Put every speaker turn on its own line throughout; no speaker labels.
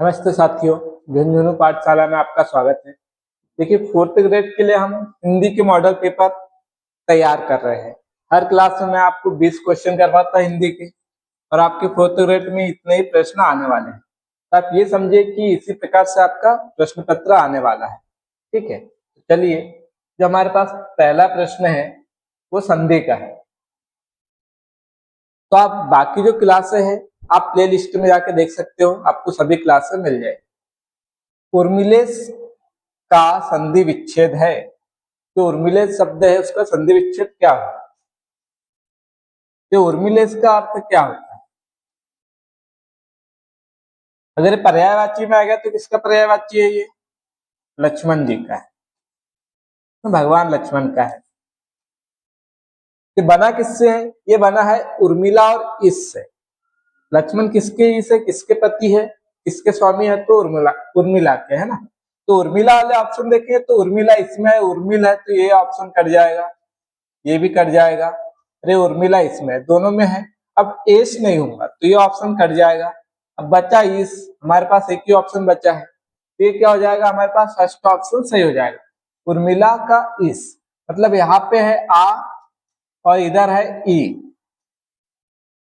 नमस्ते साथियों, झुंझुनू पाठशाला में आपका स्वागत है। देखिए, फोर्थ ग्रेड के लिए हम हिंदी के मॉडल पेपर तैयार कर रहे हैं। हर क्लास में मैं आपको 20 क्वेश्चन करवाता हिंदी के, और आपके फोर्थ ग्रेड में इतने ही प्रश्न आने वाले हैं। तो आप ये समझिए कि इसी प्रकार से आपका प्रश्न पत्र आने वाला है। ठीक है, तो चलिए, जो हमारे पास पहला प्रश्न है वो संधि का है। तो आप बाकी जो क्लासें हैं आप प्ले लिस्ट में जाके देख सकते हो, आपको सभी क्लासें मिल जाएगी। उर्मिलेस का संधि विच्छेद है, जो उर्मिलेस शब्द है उसका संधि विच्छेद क्या होता है? तो उर्मिलेस का अर्थ क्या होता है? अगर पर्यायवाची में आ गया तो किसका पर्यायवाची है? ये लक्ष्मण जी का है, तो भगवान लक्ष्मण का है। ये बना किससे है? ये बना है उर्मिला और इस से। लक्ष्मण किसके इस है, किसके पति है, किसके स्वामी है? तो उर्मिला, उर्मिला के, है ना। तो उर्मिला वाले ऑप्शन देखें तो उर्मिला इसमें है, उर्मिल है, तो ये ऑप्शन कट जाएगा, ये भी कट जाएगा। अरे उर्मिला इसमें है, दोनों में है। अब एस नहीं होगा तो ये ऑप्शन कट जाएगा। अब बचा इस, हमारे पास एक ही ऑप्शन बचा है, तो ये क्या हो जाएगा? हमारे पास फर्स्ट ऑप्शन सही हो जाएगा, उर्मिला का इस। मतलब यहाँ पे है आ और इधर है ई।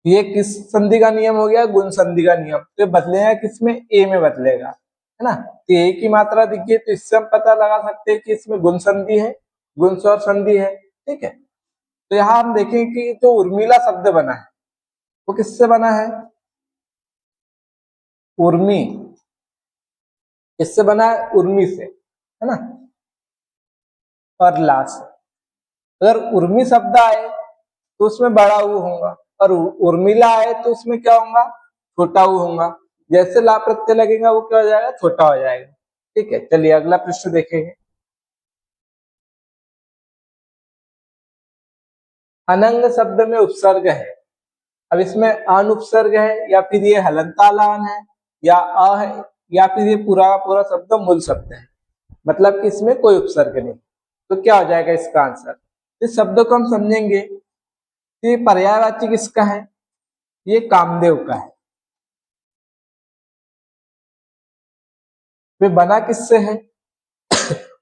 ये किस संधि का नियम हो गया? गुण संधि का नियम। तो बदलेगा किसमें? ए में बदलेगा, है ना। तो ए की मात्रा दिखिए तो इससे हम पता लगा सकते हैं कि इसमें गुण संधि है, गुण स्वर संधि है। ठीक है, तो यहाँ हम देखें कि जो उर्मिला शब्द बना है वो किससे बना है? उर्मी, किससे बना है? उर्मी से, है ना, और ला से। अगर उर्मी शब्द आए तो उसमें बड़ा ऊ होगा, और उर्मिला आए तो उसमें क्या होगा? छोटा ऊ होगा। जैसे ला प्रत्यय लगेगा वो क्या हो जाएगा? छोटा हो जाएगा। ठीक है, चलिए अगला प्रश्न देखेंगे। अनंग शब्द में उपसर्ग है। अब इसमें अन उपसर्ग है, या फिर ये हलंतालान है, या अ है, या फिर ये पूरा का पूरा शब्द मूल शब्द है, मतलब कि इसमें कोई उपसर्ग नहीं। तो क्या हो जाएगा इसका आंसर? इस शब्द को हम समझेंगे कि ये पर्यायवाची किसका है? ये कामदेव का है। वे बना किससे है?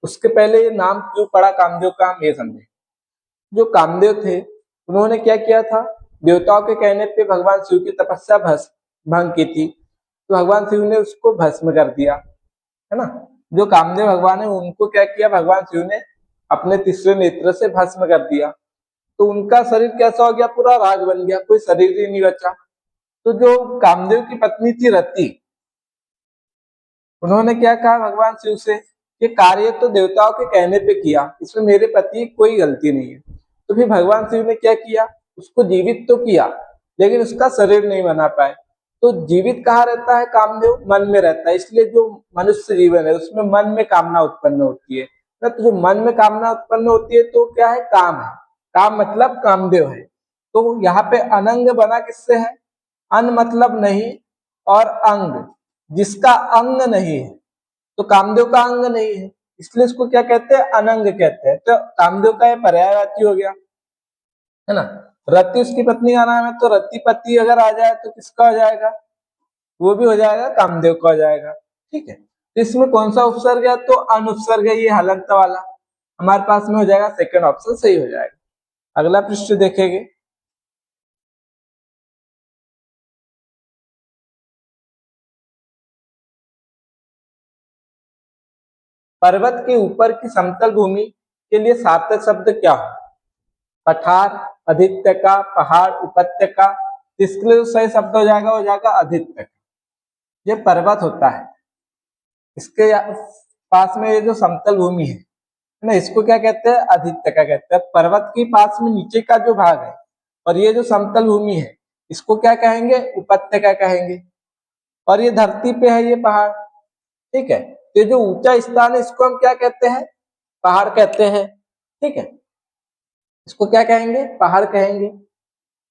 उसके पहले ये नाम क्यों पड़ा कामदेव का, हम ये समझे। जो कामदेव थे उन्होंने क्या किया था? देवताओं के कहने पे भगवान शिव की तपस्या भस्म भंग की थी, तो भगवान शिव ने उसको भस्म कर दिया, है ना। जो कामदेव भगवान है उनको क्या किया? भगवान शिव ने अपने तीसरे नेत्र से भस्म कर दिया, तो उनका शरीर कैसा हो गया? पूरा राग बन गया, कोई शरीर ही नहीं बचा। तो जो कामदेव की पत्नी थी रति, उन्होंने क्या कहा भगवान शिव से? कि कार्य तो देवताओं के कहने पे किया, इसमें मेरे पति कोई गलती नहीं है। तो फिर भगवान शिव ने क्या किया? उसको जीवित तो किया, लेकिन उसका शरीर नहीं बना पाए। तो जीवित कहाँ रहता है कामदेव? मन में रहता है। इसलिए जो मनुष्य जीवन है उसमें मन में कामना उत्पन्न होती है ना। तो जो मन में कामना उत्पन्न होती है तो क्या है? काम है। काम मतलब कामदेव है। तो यहाँ पे अनंग बना किससे है? अन मतलब नहीं, और अंग, जिसका अंग नहीं है। तो कामदेव का अंग नहीं है, इसलिए इसको क्या कहते हैं? अनंग कहते हैं। तो कामदेव का ये पर्यायवाची हो गया, है ना। रति उसकी पत्नी का नाम है, तो रति पति अगर आ जाए तो किसका हो जाएगा? वो भी हो जाएगा, कामदेव का हो जाएगा। ठीक है, तो इसमें कौन सा उपसर्ग है? तो अनुपसर्ग है, ये हलंत वाला। हमारे पास में हो जाएगा सेकंड ऑप्शन सही हो जाएगा। अगला पृष्ठ देखेंगे। पर्वत के ऊपर की समतल भूमि के लिए सार्थक शब्द क्या हो? पठार, अधित्यका, पहाड़, उपत्यका। इसके लिए जो सही शब्द हो जाएगा वो जाएगा अधित्यका। ये पर्वत होता है, इसके पास में ये जो समतल भूमि है ना, इसको क्या कहते हैं? अधित्यका कहते हैं। पर्वत के पास में नीचे का जो भाग है और ये जो समतल भूमि है इसको क्या कहेंगे? उपत्यका कहेंगे। और ये धरती पे है ये पहाड़। ठीक है, तो जो ऊंचा स्थान है इसको हम क्या कहते हैं? पहाड़ कहते हैं। ठीक है, इसको क्या कहेंगे? पहाड़ कहेंगे।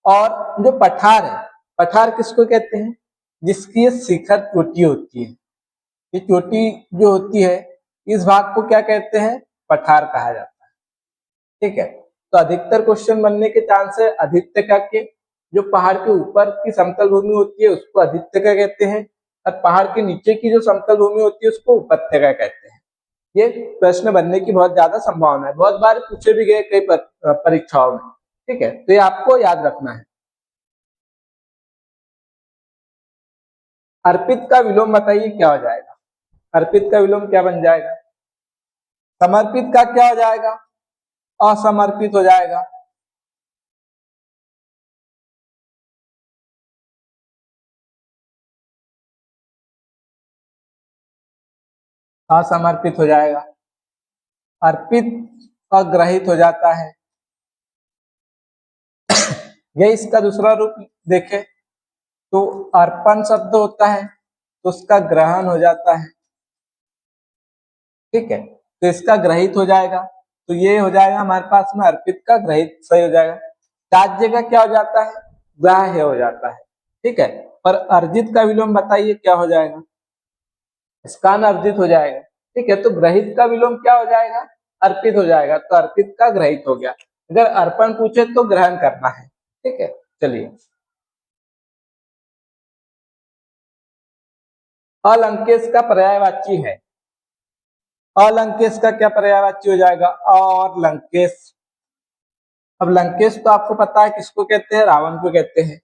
और जो पठार है, पठार किसको कहते हैं? जिसकी ये शिखर चोटी होती है। ये चोटी जो होती है इस भाग को क्या कहते हैं? पठार कहा जाता है। ठीक है, तो अधिकतर क्वेश्चन बनने के चांस है अधित्यका के, जो पहाड़ के ऊपर की समतल भूमि होती है उसको अधित्यका कहते हैं, और पहाड़ के नीचे की जो समतल भूमि होती है उसको उपत्यका कहते हैं। ये प्रश्न बनने की बहुत ज्यादा संभावना है, बहुत बार पूछे भी गए कई परीक्षाओं में। ठीक है, तो ये आपको याद रखना है। अर्पित का विलोम बताइए क्या हो जाएगा? अर्पित का विलोम क्या बन जाएगा? समर्पित का क्या हो जाएगा? असमर्पित हो जाएगा। असमर्पित हो जाएगा। अर्पित अग्रहित हो जाता है। ये इसका दूसरा रूप देखें तो अर्पण शब्द होता है तो उसका ग्रहण हो जाता है। ठीक है, तो इसका ग्रहित हो जाएगा, तो ये हो जाएगा हमारे पास में अर्पित का ग्रहित सही हो जाएगा। त्याज्य का क्या हो जाता है? ग्राह्य हो जाता है। ठीक है, और अर्जित का विलोम बताइए क्या हो जाएगा? स्कान अर्जित हो जाएगा। ठीक है, तो ग्रहित का विलोम क्या हो जाएगा? अर्पित हो जाएगा, तो अर्पित का ग्रहित हो गया। अगर अर्पण पूछे तो ग्रहण करना है। ठीक है, चलिए। अलंकेश का पर्यायवाची है। अलंकेश का क्या पर्यायवाची हो जाएगा? और लंकेश। अब लंकेश तो आपको पता है किसको कहते हैं? रावण को कहते हैं।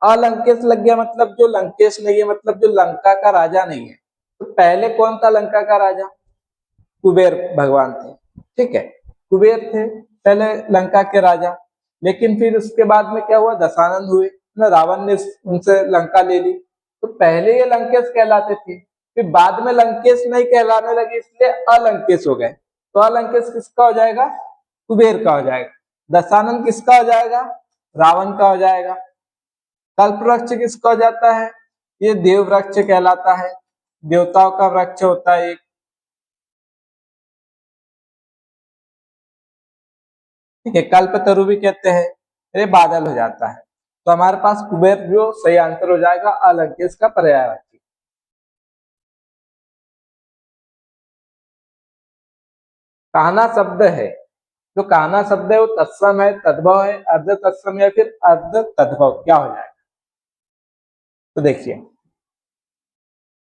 अलंकेश लग गया मतलब जो लंकेश नहीं है, मतलब जो लंका का राजा नहीं है। तो पहले कौन था लंका का राजा? कुबेर भगवान थे। ठीक है, कुबेर थे पहले लंका के राजा, लेकिन फिर उसके बाद में क्या हुआ? दशानंद हुए ना, रावण ने उनसे लंका ले ली। तो पहले ये लंकेश कहलाते थे, फिर बाद में लंकेश नहीं कहलाने लगे इसलिए अलंकेश हो गए। तो अलंकेश किसका हो जाएगा? कुबेर का हो जाएगा। दशानंद किसका हो जाएगा? रावण का हो जाएगा। कल्प वृक्ष किसका हो जाता है? ये देव वृक्ष कहलाता है, देवताओं का वृक्ष होता है एक। ठीक है, कल्प तरु भी कहते हैं। ये बादल हो जाता है। तो हमारे पास कुबेर जो सही आंसर हो जाएगा अलंकेश का पर्यायवाची। कहना शब्द है, जो कहना शब्द है वो तत्सम है, तद्भव है, अर्ध तत्सम या फिर अर्ध तद्भव, क्या हो जाएगा? तो देखिए,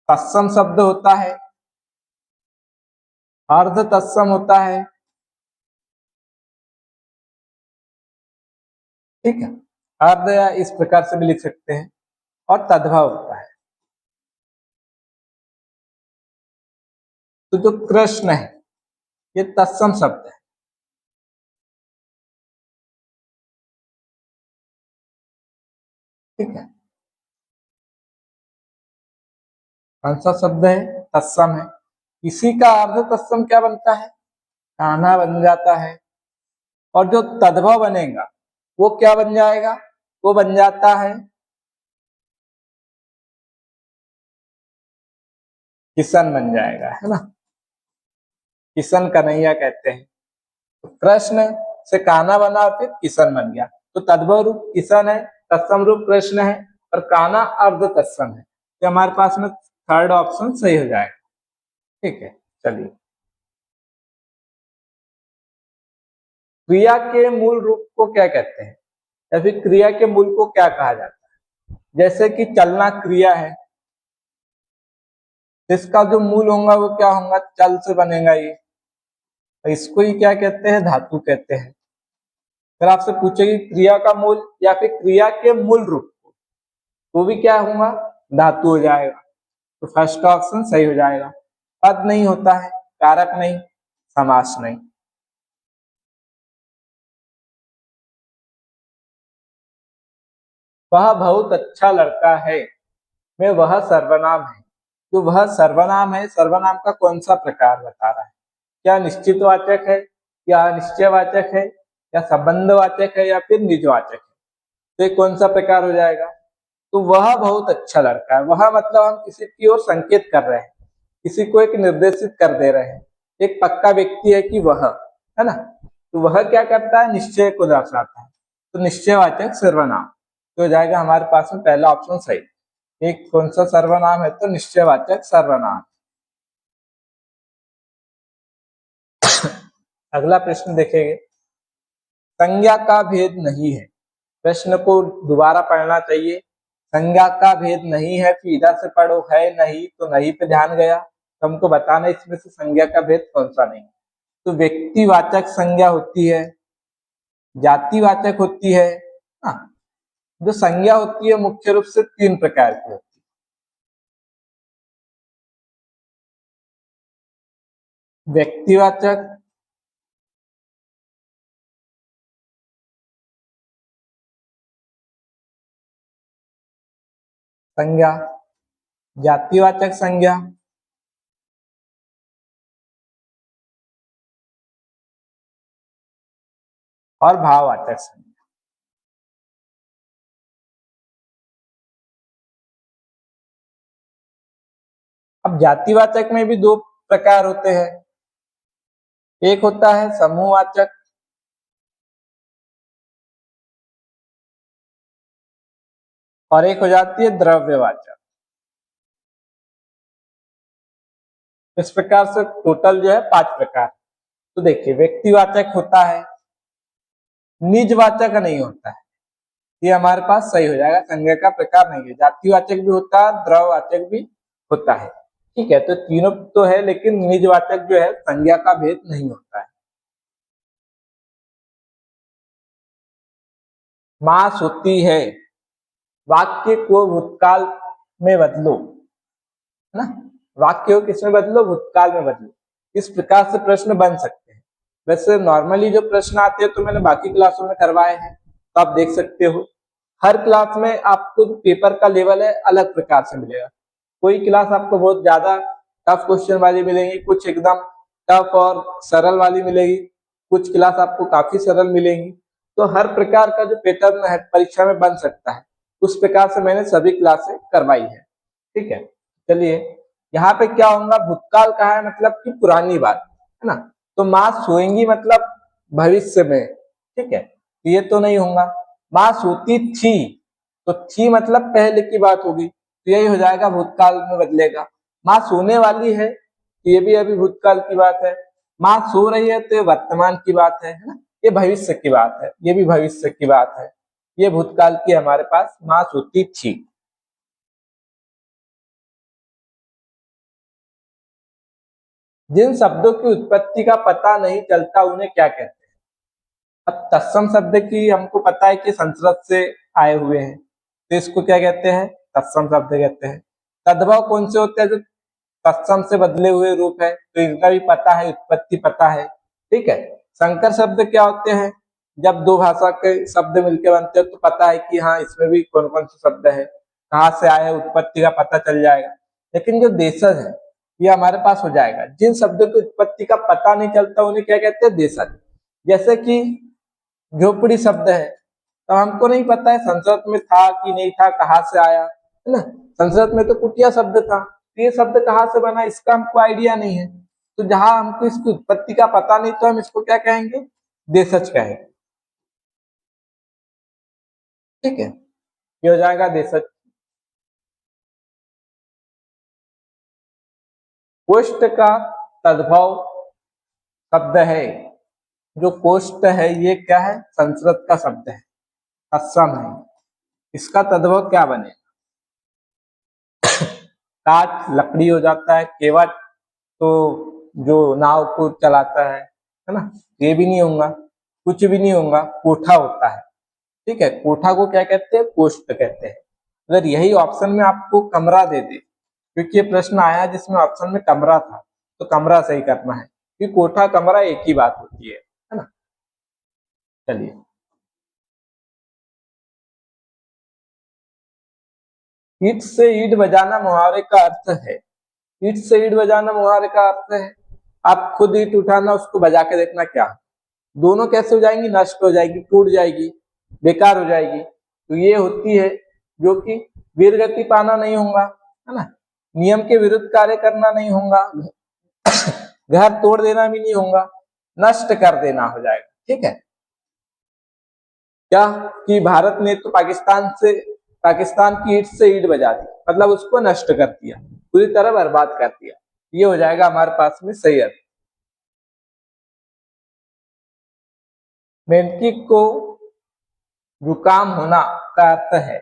तत्सम शब्द होता है, अर्ध तत्सम होता है। ठीक है, अर्ध या इस प्रकार से भी लिख सकते हैं, और तद्भव होता है। तो जो कृष्ण है ये तत्सम शब्द है। ठीक है, कौन सा शब्द है? तत्सम है। इसी का अर्ध तत्सम क्या बनता है? कान्हा बन जाता है। और जो तद्भव बनेगा वो क्या बन जाएगा? वो बन जाता है किशन बन जाएगा, है ना। किशन कन्हैया कहते हैं। तो कृष्ण से कान्हा बना और फिर किशन बन गया। तो तद्भव रूप किशन है, तत्सम रूप कृष्ण है, और कान्हा अर्ध तत्सम है। तो हमारे पास में थर्ड ऑप्शन सही हो जाएगा। ठीक है, चलिए। क्रिया के मूल रूप को क्या कहते हैं, या फिर क्रिया के मूल को क्या कहा जाता है? जैसे कि चलना क्रिया है, इसका जो मूल होगा वो क्या होगा? चल से बनेगा ये। तो इसको ही क्या कहते हैं? धातु कहते हैं। फिर आपसे पूछेगी क्रिया का मूल या फिर क्रिया के मूल रूप को, तो भी क्या होगा? धातु हो जाएगा। तो फर्स्ट ऑप्शन सही हो जाएगा। पद नहीं होता है, कारक नहीं, समास नहीं। वह बहुत अच्छा लड़का है में वह सर्वनाम है। तो वह सर्वनाम है, सर्वनाम का कौन सा प्रकार बता रहा है? क्या निश्चित वाचक है, या निश्चयवाचक है, या संबंधवाचक है, या फिर निजवाचक है? तो ये कौन सा प्रकार हो जाएगा? तो वह बहुत अच्छा लड़का है। वह मतलब हम किसी की ओर संकेत कर रहे हैं, किसी को एक निर्देशित कर दे रहे हैं, एक पक्का व्यक्ति है कि वह, है ना। तो वह क्या करता है? निश्चय को दर्शाता है। तो निश्चयवाचक सर्वनाम। तो हो जाएगा हमारे पास में पहला ऑप्शन सही। एक कौन सा सर्वनाम है? तो निश्चयवाचक सर्वनाम। अगला प्रश्न देखेंगे। संज्ञा का भेद नहीं है, प्रश्न को दोबारा पढ़ना चाहिए। संज्ञा का भेद नहीं है, फिर इधर से पढ़ो है नहीं, तो नहीं पे ध्यान गया, तो हमको बताना इसमें से संज्ञा का भेद कौन सा नहीं। तो व्यक्तिवाचक संज्ञा होती है, जातिवाचक होती है। हाँ, जो संज्ञा होती है मुख्य रूप से 3 प्रकार की होती है। व्यक्तिवाचक, संज्ञा, जातिवाचक संज्ञा और भाववाचक संज्ञा। अब जातिवाचक में भी 2 प्रकार होते हैं। एक होता है समूहवाचक और एक हो जाती है द्रव्यवाचक। इस प्रकार से टोटल जो है 5 प्रकार। तो देखिए, व्यक्तिवाचक होता है, निजवाचक नहीं होता है, ये हमारे पास सही हो जाएगा, संज्ञा का प्रकार नहीं है। जातिवाचक भी होता है, द्रव्यवाचक भी होता है, ठीक है। तो तीनों तो है, लेकिन निजवाचक जो है संज्ञा का भेद नहीं होता है। मास होती है, वाक्य को भूतकाल में बदलो, है ना, वाक्य को किसमें बदलो, भूतकाल में बदलो। इस प्रकार से प्रश्न बन सकते हैं। वैसे नॉर्मली जो प्रश्न आते हैं तो मैंने बाकी क्लासों में करवाए हैं, तो आप देख सकते हो। हर क्लास में आपको पेपर का लेवल है अलग प्रकार से मिलेगा। कोई क्लास आपको बहुत ज्यादा टफ क्वेश्चन वाली मिलेगी, कुछ एकदम टफ और सरल वाली मिलेगी, कुछ क्लास आपको काफी सरल मिलेंगी। तो हर प्रकार का जो पैटर्न है परीक्षा में बन सकता है, उस प्रकार से मैंने सभी क्लासें करवाई है, ठीक है। चलिए, यहाँ पे क्या होगा, भूतकाल कहा है मतलब कि पुरानी बात, है ना। तो माँ सोएंगी मतलब भविष्य में, ठीक है, ये तो नहीं होगा। माँ सोती थी, तो थी मतलब पहले की बात होगी, तो यही हो जाएगा, भूतकाल में बदलेगा। माँ सोने वाली है, तो ये भी अभी भूतकाल की बात है। माँ सो रही है, तो ये वर्तमान की बात है ना, ये भविष्य की बात है, ये भी भविष्य की बात है। ये भूतकाल की हमारे पास माँ सोती थी। जिन शब्दों की उत्पत्ति का पता नहीं चलता उन्हें क्या कहते हैं। अब तत्सम शब्द की हमको पता है कि संस्कृत से आए हुए हैं, तो इसको क्या कहते हैं, तत्सम शब्द कहते हैं। तद्भव कौन से होते हैं, जो तत्सम से बदले हुए रूप है, तो इनका भी पता है, उत्पत्ति पता है, ठीक है। संकर शब्द क्या होते हैं, जब दो भाषा के शब्द मिलकर बनते हैं तो पता है कि हाँ इसमें भी कौन कौन से शब्द है, कहाँ से आए हैं, उत्पत्ति का पता चल जाएगा। लेकिन जो देशज है ये हमारे पास हो जाएगा। जिन शब्दों की उत्पत्ति का पता नहीं चलता उन्हें क्या कहते हैं, देशज। जैसे कि झोपड़ी शब्द है, तो हमको नहीं पता है संस्कृत में था कि नहीं था, कहाँ से आया, है ना। संस्कृत में तो कुटिया शब्द था, तो ये शब्द कहाँ से बना इसका हमको आइडिया नहीं है। तो जहां हमको इसकी उत्पत्ति का पता नहीं, तो हम इसको क्या कहेंगे, देशज कहेंगे, ठीक है। ये हो जाएगा देशज। कोष्ठ का तद्भव शब्द है, जो कोष्ठ है ये क्या है, संस्कृत का शब्द है, असम है। इसका तद्भव क्या बने, काठ लकड़ी हो जाता है, केवट तो जो नाव को चलाता है ना, ये भी नहीं होगा, कुछ भी नहीं होगा, कोठा होता है, ठीक है। कोठा को क्या कहते हैं, कोष्ठ कहते हैं। अगर यही ऑप्शन में आपको कमरा दे दे, क्योंकि ये प्रश्न आया जिसमें ऑप्शन में कमरा था, तो कमरा सही करना है, क्योंकि कोठा कमरा एक ही बात होती है ना। चलिए, ईट से ईट बजाना मुहावरे का अर्थ है। ईट से ईट बजाना मुहावरे का अर्थ है, आप खुद ईट उठाना, उसको बजा के देखना क्या, दोनों कैसे हो जाएंगी, नष्ट हो जाएगी, टूट जाएगी, बेकार हो जाएगी। तो ये होती है जो कि वीर गति पाना नहीं होगा, है ना, नियम के विरुद्ध कार्य करना नहीं होगा, घर तोड़ देना भी नहीं होगा, नष्ट कर देना हो जाएगा, ठीक है। क्या कि भारत ने तो पाकिस्तान की ईट से ईट बजा दी, मतलब उसको नष्ट कर दिया, पूरी तरह बर्बाद कर दिया। ये हो जाएगा हमारे पास में सही अर्थ। मेंढकी को जुकाम होना का अर्थ है।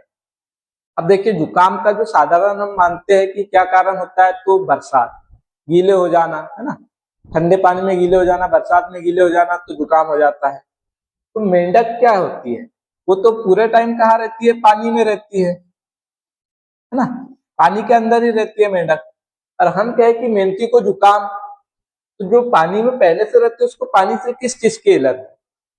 अब देखिए जुकाम का जो साधारण हम मानते हैं कि क्या कारण होता है, तो बरसात, गीले हो जाना, है ना, ठंडे पानी में गीले हो जाना, बरसात में गीले हो जाना, तो जुकाम हो जाता है। तो मेंढक क्या होती है, वो तो पूरे टाइम कहाँ रहती है, पानी में रहती है ना, पानी के अंदर ही रहती है मेंढक। और हम कहे कि मेंढकी को जुकाम, तो जो पानी में पहले से रहते हैं उसको पानी से किस चीज की एलर्जी,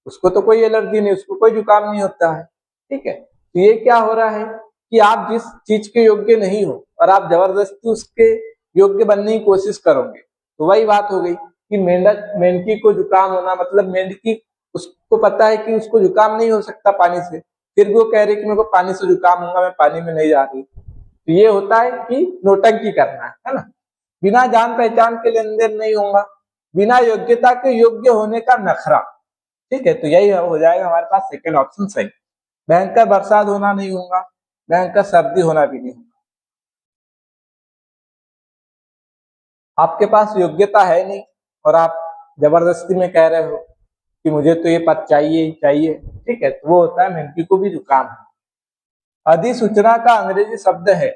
उसको तो कोई एलर्जी नहीं, उसको कोई जुकाम नहीं होता है। ठीक है, तो ये क्या हो रहा है कि आप जिस चीज के योग्य नहीं हो और आप जबरदस्ती उसके योग्य बनने की कोशिश करोगे, तो वही बात हो गई कि मेंढक मेंढकी को जुकाम होना, मतलब मेंढकी, उसको पता है कि उसको जुकाम नहीं हो सकता पानी से, फिर भी वो कह रही कि मेरे को पानी से जुकाम होगा, मैं पानी में नहीं जा रही। तो ये होता है कि नोटंकी करना है ना, बिना जान पहचान के लेन देन नहीं होगा, बिना योग्यता के योग्य होने का नखरा। ठीक है, तो यही हो जाएगा हमारे पास सेकंड ऑप्शन सही। भयंकर बरसात होना नहीं होगा, भयंकर सर्दी होना भी नहीं होगा। आपके पास योग्यता है नहीं और आप जबरदस्ती में कह रहे हो कि मुझे तो ये पद चाहिए ही चाहिए, ठीक है, तो वो होता है मेंढकी को भी जुकाम है। अधिसूचना का अंग्रेजी शब्द है,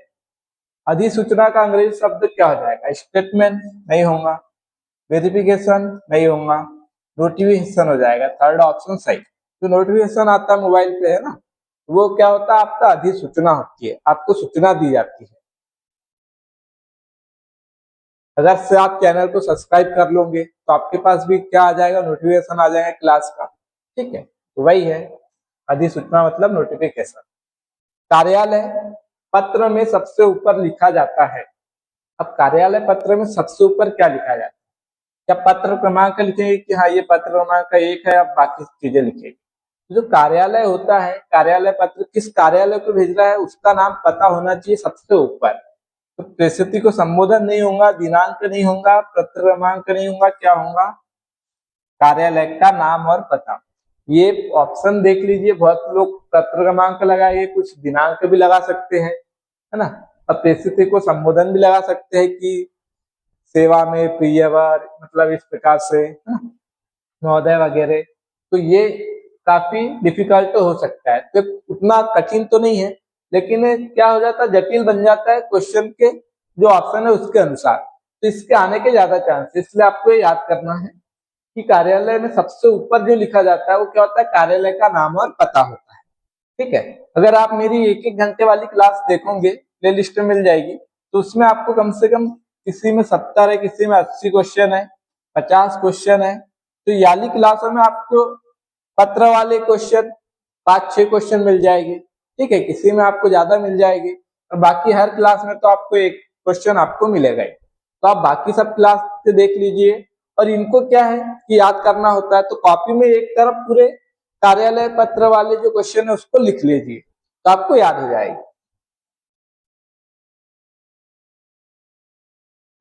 अधिसूचना का अंग्रेजी शब्द क्या हो जाएगा, स्टेटमेंट नहीं होगा, वेरिफिकेशन नहीं होगा, नोटिफिकेशन हो जाएगा, थर्ड ऑप्शन सही। जो नोटिफिकेशन आता है मोबाइल पे, है ना, वो क्या होता है, आपका अधिसूचना होती है, आपको सूचना दी जाती है। अगर से आप चैनल को सब्सक्राइब कर लोगे तो आपके पास भी क्या आ जाएगा, नोटिफिकेशन आ जाएगा क्लास का। ठीक है, तो वही है अधिसूचना मतलब नोटिफिकेशन। कार्यालय पत्र में सबसे ऊपर लिखा जाता है। अब कार्यालय पत्र में सबसे ऊपर क्या लिखा जाता है, क्या पत्र क्रमांक लिखेंगे कि हाँ ये पत्र क्रमांक 1 है, अब बाकी चीजें लिखेंगे। जो कार्यालय होता है, कार्यालय पत्र किस कार्यालय को भेज रहा है उसका नाम पता होना चाहिए सबसे ऊपर। तो प्रस्तुति को संबोधन नहीं होगा, दिनांक नहीं होगा, पत्र क्रमांक नहीं होगा, क्या होगा, कार्यालय का नाम और पता। ये ऑप्शन देख लीजिए, बहुत लोग पत्र क्रमांक लगाएंगे, कुछ दिनांक भी लगा सकते हैं, है ना, और प्रस्तुति को संबोधन भी लगा सकते हैं कि सेवा में प्रियवर, मतलब इस प्रकार से, है ना, महोदय वगैरह। तो ये काफी डिफिकल्ट हो सकता है, तो उतना कठिन तो नहीं है, लेकिन क्या हो जाता है, जटिल बन जाता है क्वेश्चन के जो ऑप्शन है उसके अनुसार, तो इसके आने के ज्यादा चांस है। इसलिए आपको ये याद करना है कि कार्यालय में सबसे ऊपर जो लिखा जाता है वो क्या होता है, कार्यालय का नाम और पता होता है। ठीक है, अगर आप मेरी 1-1 घंटे वाली क्लास देखोगे, प्ले लिस्ट में मिल जाएगी, तो उसमें आपको कम से कम किसी में 70 है, किसी में 80 क्वेश्चन है, 50 क्वेश्चन है। तो याली क्लासों में आपको पत्र वाले क्वेश्चन 5-6 क्वेश्चन मिल जाएंगे। ठीक है, किसी में आपको ज्यादा मिल जाएगी, और बाकी हर क्लास में तो आपको एक क्वेश्चन आपको मिलेगा ही। तो आप बाकी सब क्लास से देख लीजिए, और इनको क्या है कि याद करना होता है, तो कॉपी में एक तरफ पूरे कार्यालय पत्र वाले जो क्वेश्चन है उसको लिख लीजिए, तो आपको याद हो जाएगी।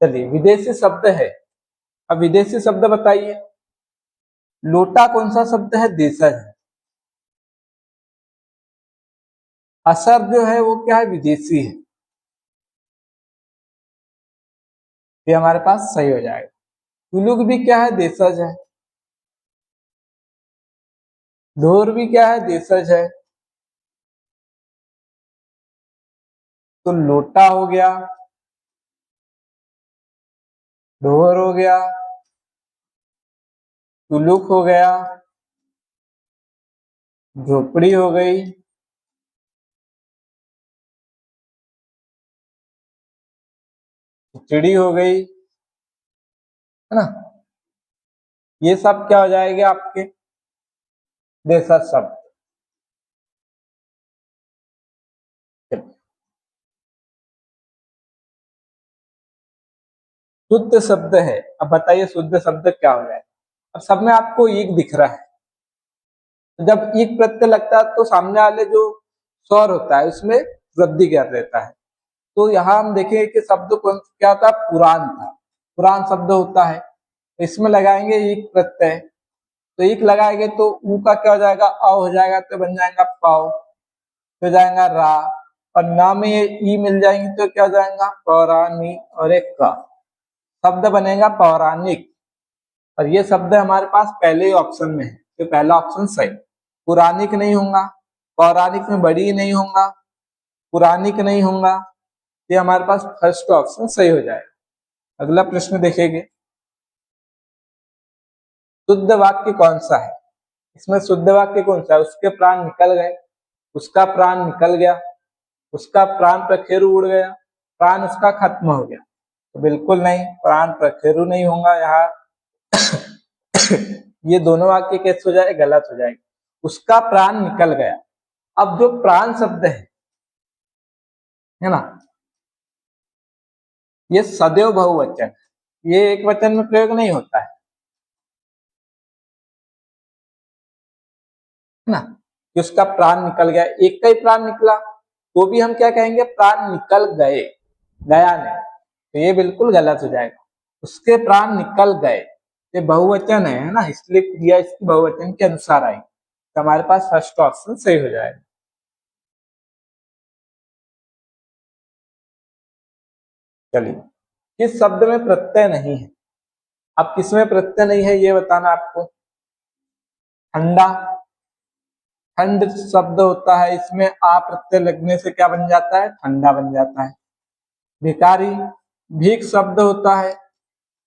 चलिए, विदेशी शब्द है। अब विदेशी शब्द बताइए। लोटा कौन सा शब्द है, देशज है। असर जो है वो क्या है, विदेशी है। ये हमारे पास सही हो जाएगा। तुलुक भी क्या है, देशज है। ढोर भी क्या है, देशज है। तो लोटा हो गया, ढोर हो गया, तुलुक हो गया, झोपड़ी हो गई, खिचड़ी हो गई, है ना, ये सब क्या हो जाएंगे आपके देशज शब्द। शुद्ध शब्द है। अब बताइए शुद्ध शब्द क्या हो जाए। अब सब में आपको ईक दिख रहा है, तो जब ईक प्रत्यय लगता है तो सामने वाले जो स्वर होता है उसमें वृद्धि कर देता है। तो यहाँ हम देखेंगे कि शब्द कौन क्या था, पुराण था, पुराण शब्द होता है, इसमें लगाएंगे ईक प्रत्यय। तो ईक लगाएंगे तो ऊ का क्या हो जाएगा, अ हो जाएगा, तो बन जाएगा पाव, हो जाएगा रा, और ना में ये ई मिल जाएंगे तो क्या हो जाएगा, पौराणी, और एक का शब्द बनेगा पौराणिक। और ये शब्द हमारे पास पहले ही ऑप्शन में है, तो पहला ऑप्शन सही। पुराणिक नहीं होगा, पौराणिक में बड़ी नहीं होगा, पुराणिक नहीं होगा, ये हमारे पास फर्स्ट ऑप्शन सही हो जाएगा। अगला प्रश्न देखेंगे, शुद्ध वाक्य कौन सा है? इसमें शुद्ध वाक्य कौन सा है? उसके प्राण निकल गए, उसका प्राण निकल गया, उसका प्राण प्रखेरु उड़ गया, प्राण उसका खत्म हो गया। तो बिल्कुल नहीं, प्राण प्रखेरु नहीं होगा यहाँ। ये दोनों वाक्य कैसे हो जाए? गलत हो जाएगा। उसका प्राण निकल गया। अब जो प्राण शब्द है ना, ये सदैव बहुवचन, ये एक वचन में प्रयोग नहीं होता है ना, कि उसका प्राण निकल गया, एक का ही प्राण निकला तो भी हम क्या कहेंगे? प्राण निकल गए, गया नहीं। तो ये बिल्कुल गलत हो जाएगा। उसके प्राण निकल गए, ये बहुवचन है ना, इसलिए क्रिया इसकी बहुवचन के अनुसार आई। तो हमारे पास फर्स्ट ऑप्शन सही हो जाएगा। चलिए, किस शब्द में प्रत्यय नहीं है? अब किसमें प्रत्यय नहीं है ये बताना आपको। ठंडा, ठंड शब्द होता है, इसमें आ प्रत्यय लगने से क्या बन जाता है? ठंडा बन जाता है। भिखारी, भीख शब्द होता है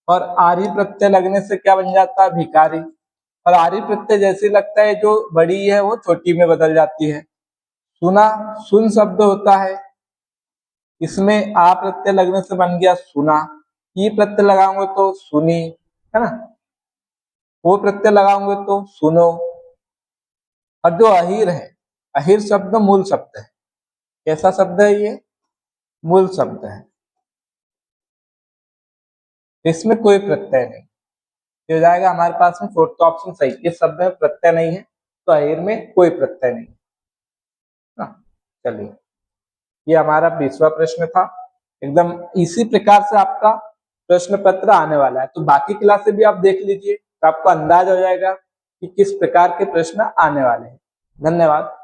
और आरी प्रत्यय लगने से क्या बन जाता है? भिखारी। और आरी प्रत्यय जैसे लगता है जो बड़ी है वो छोटी में बदल जाती है। सुना, सुन शब्द होता है, इसमें आ प्रत्यय लगने से बन गया सुना, ई प्रत्यय लगाओगे तो सुनी, है ना, वो प्रत्यय लगाओगे तो सुनो। और जो अहिर है, अहिर शब्द मूल शब्द है। कैसा शब्द है ये? मूल शब्द है, इसमें कोई प्रत्यय नहीं। हो जाएगा हमारे पास में फोर्थ ऑप्शन सही। इस शब्द में प्रत्यय नहीं है तो अहिर में कोई प्रत्यय नहीं है। चलिए, ये हमारा 20वां प्रश्न था। एकदम इसी प्रकार से आपका प्रश्न पत्र आने वाला है, तो बाकी क्लासे भी आप देख लीजिए तो आपको अंदाज हो जाएगा कि किस प्रकार के प्रश्न आने वाले हैं। धन्यवाद।